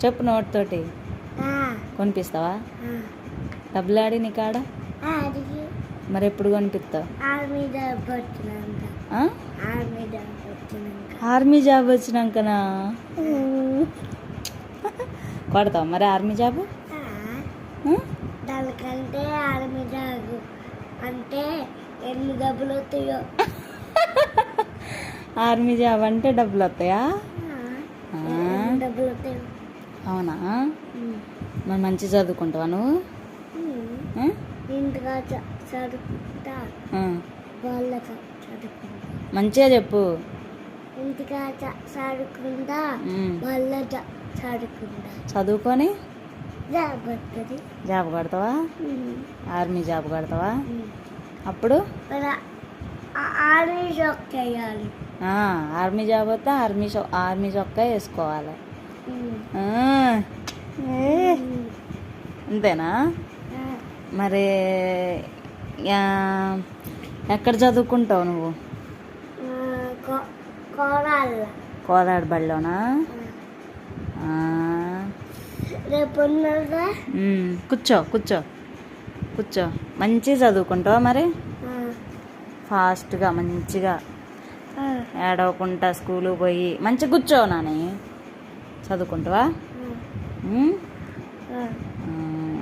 చెప్పు నోటితోటి. కొనిపిస్తావా? డబ్బులు ఆడి నీ కాడ మరి ఎప్పుడు కొనిపిస్తావు? Army job వచ్చినాకనా? కొడతావు మరి ఆర్మీ జాబ్? దానికంటే ఆర్మీ జాబ్ అంటే ఎన్ని డబ్బులు వస్తాయో. ఆర్మీ జాబ్ అంటే డబ్బులు వస్తాయా? డబ్బులు వస్తాయి. అవునా? మరి మంచిగా చదువుకుంటావా నువ్వు? ఇంటిగా చదువుకుంటా, వాళ్ళకి చదువుకుంటా. మంచిగా చెప్పు. ఇంటిగా చదువుకుంటా, వాళ్ళ చదువుకుంటా. చదువుకొని జాబ్ వస్తుంది. జాబ్ కొడతావా? ఆర్మీ జాబ్ కొడతావా? అప్పుడు ఆర్మీ జాబ్ చేయాలి. ఆర్మీ జాబ్ వస్తే ఆర్మీ చొక్కా వేసుకోవాలి. అంతేనా? మరి ఎక్కడ చదువుకుంటావు నువ్వు? కోదాడు బడిలోనా? రేపు కూర్చో కూర్చో కూర్చో. మంచిగా చదువుకుంటావా మరి? ఫాస్ట్గా మంచిగా ఏడవకుండా స్కూల్కి పోయి మంచిగా కూర్చో నాని. చదువుకుంటావా?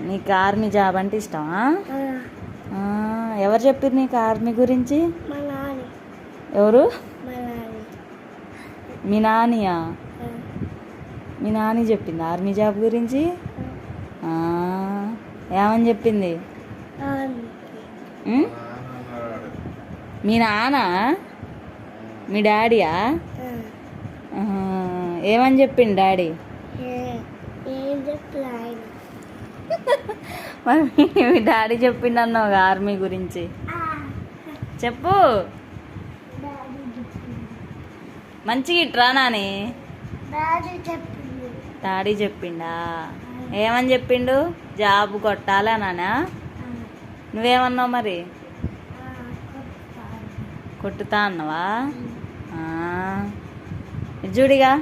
నీకు ఆర్మీ జాబ్ అంటే ఇష్టమా? ఎవరు చెప్పారు నీకు ఆర్మీ గురించి? ఎవరు? మీ నానియా? మీ నాని చెప్పింది ఆర్మీ జాబ్ గురించి? ఏమని చెప్పింది? మీ నాన్న? మీ డాడీయా? ఏమని చెప్పింది డాడీ? మరి మీ డాడీ చెప్పిండు అన్నావు ఆర్మీ గురించి. చెప్పు మంచిగా ఇట్రా నాని. డాడీ చెప్పిండా? ఏమని చెప్పిండు? జాబ్ కొట్టాలా నానా? నువ్వేమన్నావు మరి? కొట్టుతా అన్నావా? చూడిగా